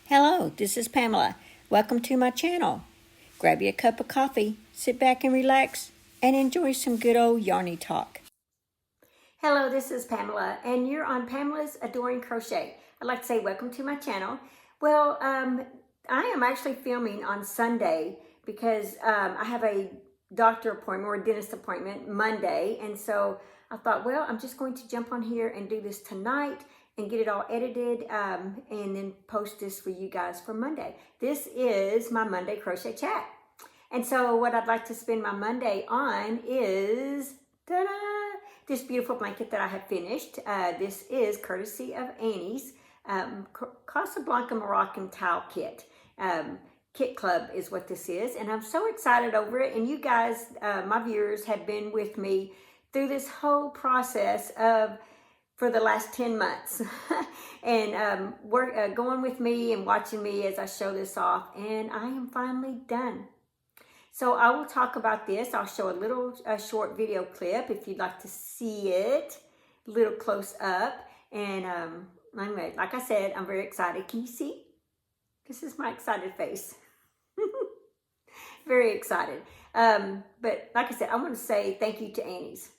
Hello, this is Pamela. Welcome to my channel. Grab you a cup of coffee, sit back and relax, and enjoy some good old yarny talk. Hello, this is Pamela, and you're on Pamela's Adoring Crochet. I'd like to say welcome to my channel. Well, I am actually filming on Sunday because I have a doctor appointment or a dentist appointment Monday, and so I thought, well, I'm just going to jump on here and do this tonight and get it all edited and then post this for you guys for Monday. This is my Monday crochet chat. And so what I'd like to spend my Monday on is, ta-da, this beautiful blanket that I have finished. This is courtesy of Annie's Casablanca Moroccan Tile Kit. Kit Club is what this is, and I'm so excited over it. And you guys, my viewers, have been with me through this whole process for the last 10 months and going with me and watching me as I show this off, and I am finally done. So I will talk about this. I'll show a short video clip if you'd like to see it, a little close up. And anyway, like I said, I'm very excited. Can you see? This is my excited face. Very excited. But like I said, I want to say thank you to Annie's.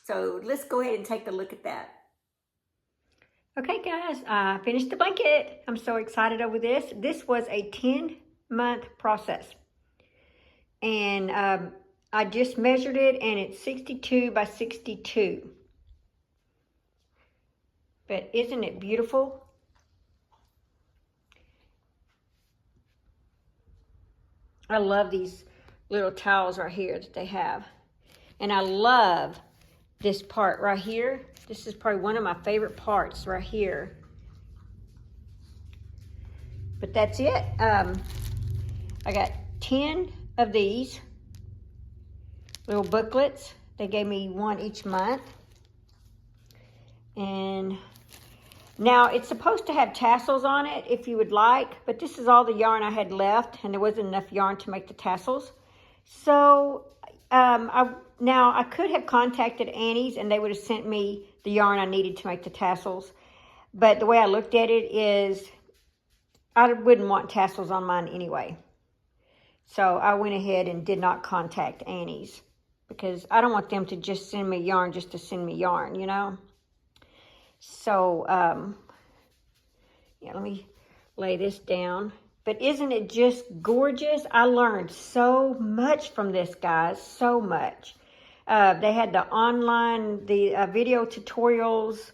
So let's go ahead and take a look at that. Okay guys, I finished the blanket. I'm so excited over this. This was a 10-month process. And I just measured it, and it's 62 by 62. But isn't it beautiful? I love these little towels right here that they have. And I love this part right here. This is probably one of my favorite parts right here. But that's it. I got 10 of these little booklets. They gave me one each month. And now it's supposed to have tassels on it if you would like, but this is all the yarn I had left, and there wasn't enough yarn to make the tassels. So now I could have contacted Annie's and they would have sent me the yarn I needed to make the tassels. But the way I looked at it is I wouldn't want tassels on mine anyway. So I went ahead and did not contact Annie's because I don't want them to just send me yarn just to send me yarn, you know. So, yeah, let me lay this down. But isn't it just gorgeous? I learned so much from this, guys, so much. They had the online, video tutorials.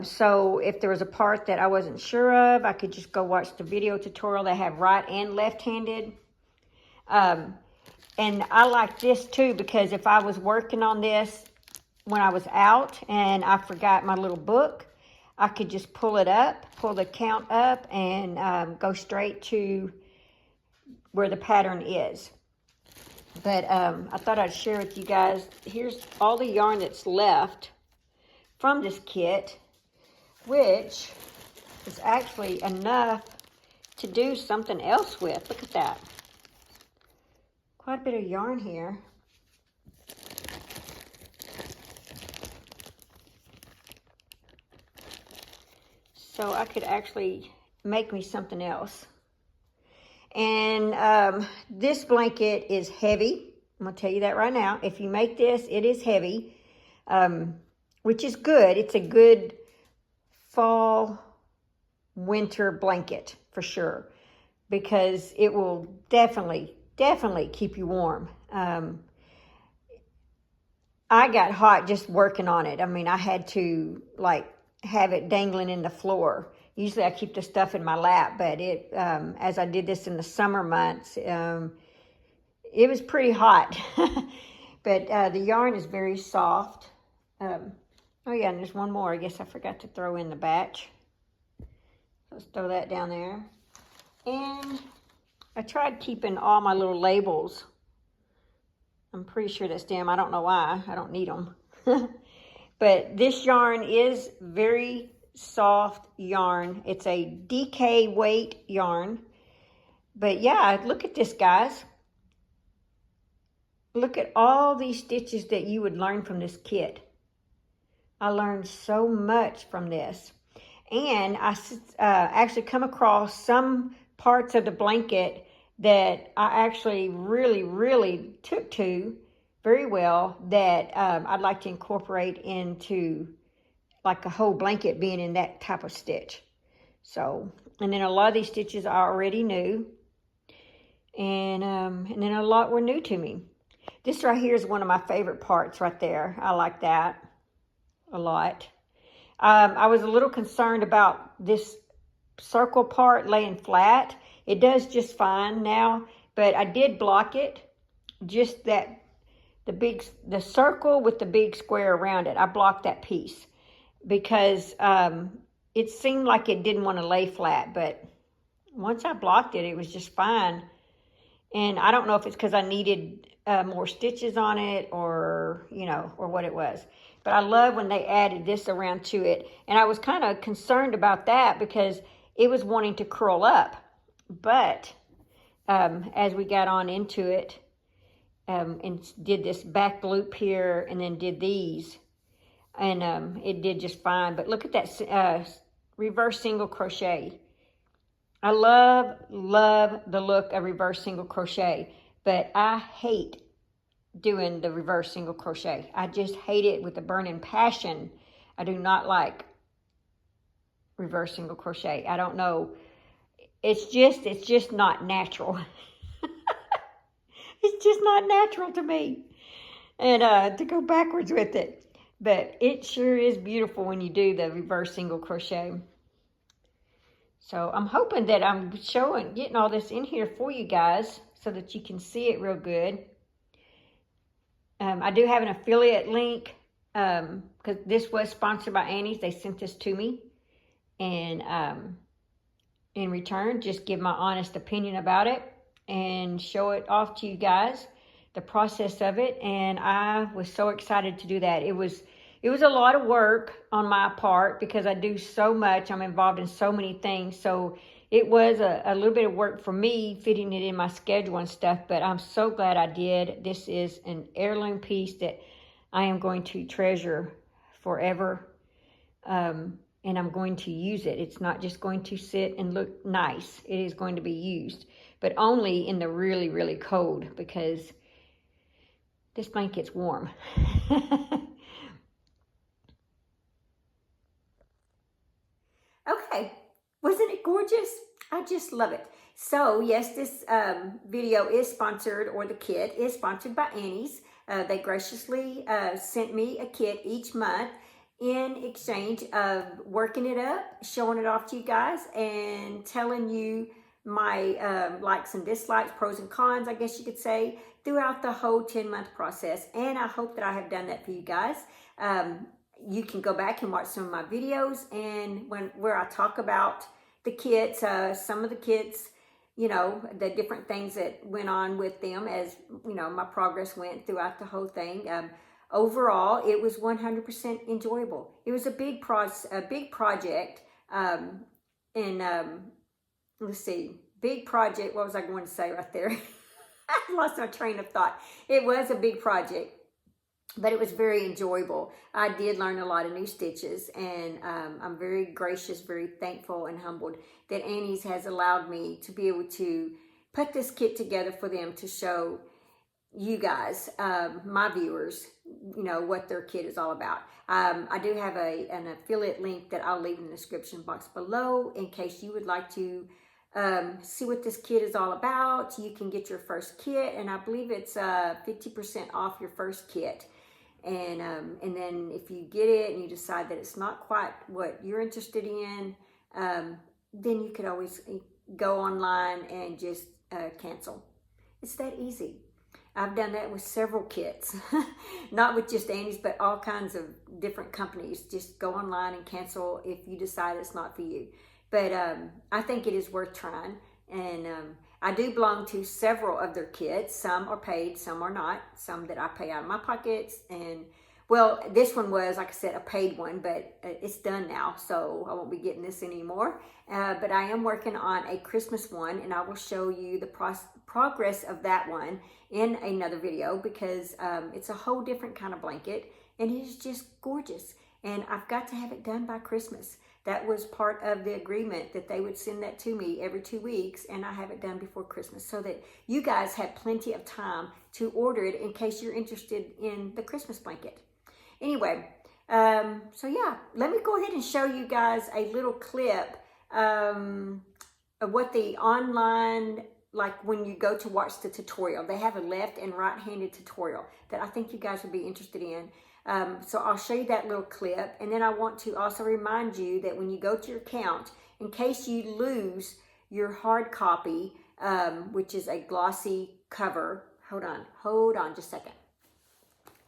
So if there was a part that I wasn't sure of, I could just go watch the video tutorial. They have right and left-handed. And I like this too, because if I was working on this when I was out and I forgot my little book, I could just pull it up, pull the count up, and go straight to where the pattern is. But I thought I'd share with you guys, here's all the yarn that's left from this kit, which is actually enough to do something else with. Look at that. Quite a bit of yarn here. So I could actually make me something else. And this blanket is heavy. I'm going to tell you that right now. If you make this, it is heavy, which is good. It's a good fall, winter blanket for sure, because it will definitely keep you warm. I got hot just working on it. I mean, I had to have it dangling in the floor. Usually I keep the stuff in my lap, but as I did this in the summer months, it was pretty hot. But the yarn is very soft. Oh yeah, and there's one more. I guess I forgot to throw in the batch. Let's throw that down there. And I tried keeping all my little labels. I'm pretty sure that's them. I don't know why. I don't need them. But this yarn is very soft yarn. It's a DK weight yarn. But yeah, look at this, guys. Look at all these stitches that you would learn from this kit. I learned so much from this. And I actually come across some parts of the blanket that I actually really took to very well, that I'd like to incorporate into like a whole blanket being in that type of stitch. So, and then a lot of these stitches I already knew, and then a lot were new to me. This right here is one of my favorite parts right there. I like that a lot. I was a little concerned about this circle part laying flat. It does just fine now, but I did block it. Just that the circle with the big square around it, I blocked that piece because it seemed like it didn't want to lay flat, but once I blocked it, it was just fine. And I don't know if it's because I needed more stitches on it, or, you know, or what it was. But I love when they added this around to it. And I was kind of concerned about that because it was wanting to curl up. But as we got on into it, and did this back loop here and then did these, and it did just fine. But look at that reverse single crochet. I love the look of reverse single crochet, but I hate doing the reverse single crochet. I just hate it with a burning passion. I do not like reverse single crochet. I don't know. It's just not natural. It's just not natural to me. And to go backwards with it. But it sure is beautiful when you do the reverse single crochet. So I'm hoping that I'm getting all this in here for you guys so that you can see it real good. I do have an affiliate link because this was sponsored by Annie's. They sent this to me. And in return, just give my honest opinion about it and show it off to you guys, the process of it. And I was so excited to do that. It was a lot of work on my part because I do so much. I'm involved in so many things. So it was a little bit of work for me fitting it in my schedule and stuff, but I'm so glad I did. This is an heirloom piece that I am going to treasure forever. And I'm going to use it. It's not just going to sit and look nice. It is going to be used, but only in the really cold because this blanket's warm. Okay, wasn't it gorgeous? I just love it. So yes, this video is sponsored, or the kit is sponsored by Annie's. They graciously sent me a kit each month in exchange of working it up, showing it off to you guys, and telling you my likes and dislikes, pros and cons, I guess you could say, throughout the whole 10-month process. And I hope that I have done that for you guys. You can go back and watch some of my videos and where I talk about the kits, some of the kits, you know, the different things that went on with them as, you know, my progress went throughout the whole thing. Overall, it was 100% enjoyable. It was a big project. Let's see, big project. What was I going to say right there? I lost my train of thought. It was a big project, but it was very enjoyable. I did learn a lot of new stitches, and I'm very gracious, very thankful and humbled that Annie's has allowed me to be able to put this kit together for them to show you guys, my viewers, you know, what their kit is all about. I do have an affiliate link that I'll leave in the description box below in case you would like to see what this kit is all about. You can get your first kit, and I believe it's 50% off your first kit. And then if you get it and you decide that it's not quite what you're interested in, then you could always go online and just cancel. It's that easy. I've done that with several kits, not with just Annie's, but all kinds of different companies. Just go online and cancel if you decide it's not for you. But I think it is worth trying. And I do belong to several of their kits. Some are paid, some are not. Some that I pay out of my pockets. And, well, this one was, like I said, a paid one, but it's done now, so I won't be getting this anymore. But I am working on a Christmas one, and I will show you the progress of that one in another video because it's a whole different kind of blanket, and it is just gorgeous. And I've got to have it done by Christmas. That was part of the agreement that they would send that to me every 2 weeks, and I have it done before Christmas so that you guys have plenty of time to order it in case you're interested in the Christmas blanket. Anyway, so yeah, let me go ahead and show you guys a little clip of what the online, like when you go to watch the tutorial, they have a left and right-handed tutorial that I think you guys would be interested in. So I'll show you that little clip, and then I want to also remind you that when you go to your account, in case you lose your hard copy, which is a glossy cover, hold on just a second.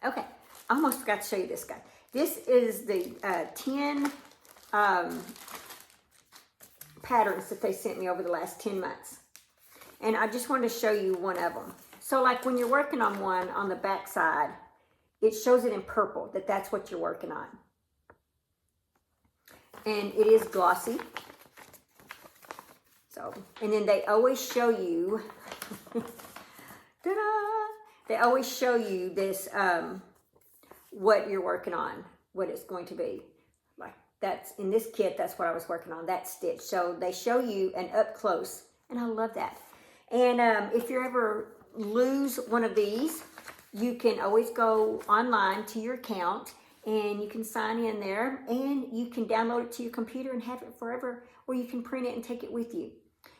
Okay, I almost forgot to show you this guy. This is the 10 patterns that they sent me over the last 10 months. And I just wanted to show you one of them. So like when you're working on one on the back side, it shows it in purple, that's what you're working on. And it is glossy. So, and then they always show you, ta-da! They always show you this, what you're working on, what it's going to be. Like that's, in this kit, that's what I was working on, that stitch. So they show you an up close, and I love that. And if you ever lose one of these, you can always go online to your account and you can sign in there and you can download it to your computer and have it forever, or you can print it and take it with you.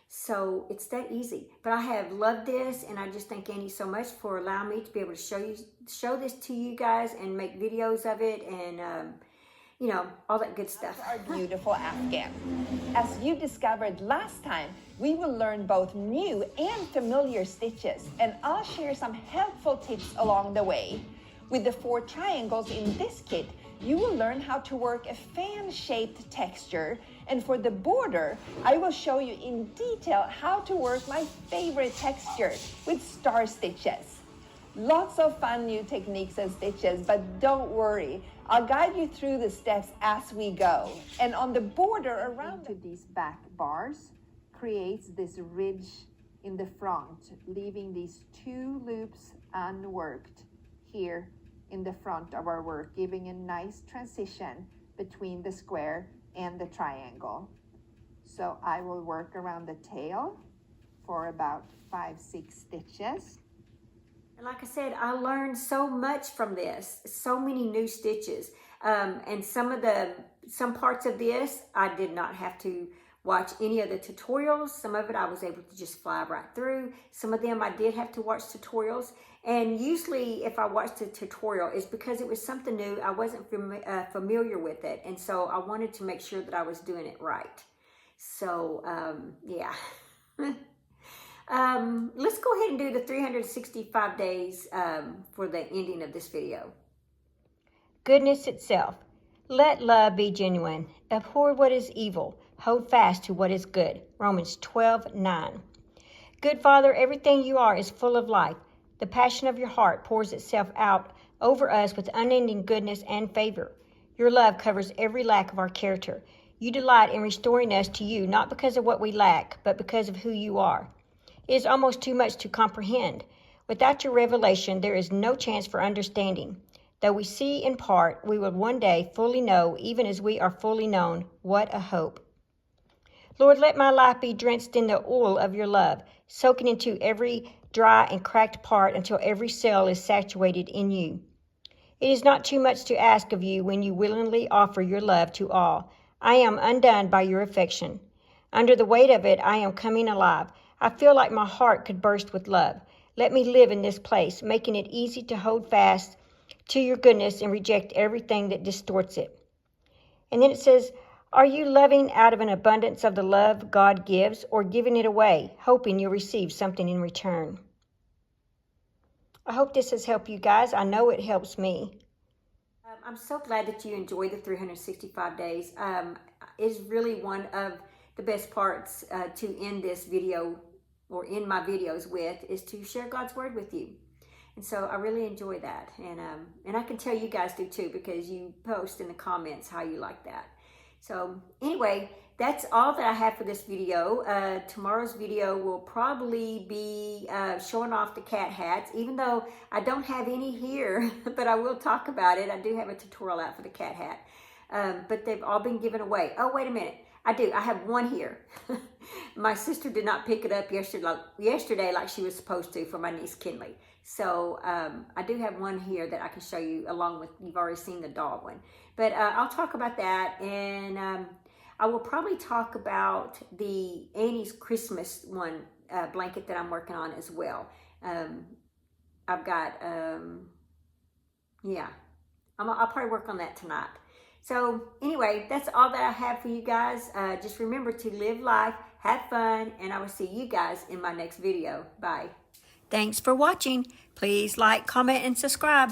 So it's that easy. But I have loved this, and I just thank Annie so much for allowing me to be able to show this to you guys and make videos of it, and you know, all that good stuff. Our beautiful Afghan. As you discovered last time, we will learn both new and familiar stitches, and I'll share some helpful tips along the way. With the 4 triangles in this kit, you will learn how to work a fan-shaped texture, and for the border, I will show you in detail how to work my favorite texture with star stitches. Lots of fun new techniques and stitches, but don't worry, I'll guide you through the steps as we go. And on the border around these back bars creates this ridge in the front, leaving these 2 loops unworked here in the front of our work, giving a nice transition between the square and the triangle. So I will work around the tail for about 5-6 stitches. And like I said, I learned so much from this, so many new stitches. And some parts of this, I did not have to watch any of the tutorials. Some of it I was able to just fly right through. Some of them I did have to watch tutorials. And usually if I watched a tutorial, it's because it was something new. I wasn't familiar with it. And so I wanted to make sure that I was doing it right. So, yeah. Let's go ahead and do the 365 days for the ending of this video. Goodness itself. Let love be genuine. Abhor what is evil. Hold fast to what is good. Romans 12:9. Good Father, everything you are is full of life. The passion of your heart pours itself out over us with unending goodness and favor. Your love covers every lack of our character. You delight in restoring us to you, not because of what we lack, but because of who you are. It is almost too much to comprehend. Without your revelation, there is no chance for understanding. Though we see in part, we will one day fully know, even as we are fully known. What a hope. Lord, let my life be drenched in the oil of your love, soaking into every dry and cracked part until every cell is saturated in you. It is not too much to ask of you when you willingly offer your love to all. I am undone by your affection. Under the weight of it, I am coming alive. I feel like my heart could burst with love. Let me live in this place, making it easy to hold fast to your goodness and reject everything that distorts it. And then it says, are you loving out of an abundance of the love God gives, or giving it away, hoping you'll receive something in return? I hope this has helped you guys. I know it helps me. I'm so glad that you enjoyed the 365 days. It's really one of the best parts to end this video, or end my videos with, is to share God's word with you. And so I really enjoy that. And I can tell you guys do too, because you post in the comments how you like that. So anyway, that's all that I have for this video. Tomorrow's video will probably be showing off the cat hats, even though I don't have any here, but I will talk about it. I do have a tutorial out for the cat hat. but they've all been given away. Oh, wait a minute. I do. I have one here. My sister did not pick it up yesterday like she was supposed to for my niece Kinley. So I do have one here that I can show you along with, you've already seen the dog one. But I'll talk about that, and I will probably talk about the Annie's Christmas one blanket that I'm working on as well. I've got, yeah, I'll probably work on that tonight. So anyway, that's all that I have for you guys. Just remember to live life, have fun, and I will see you guys in my next video. Bye. Thanks for watching. Please like, comment, and subscribe.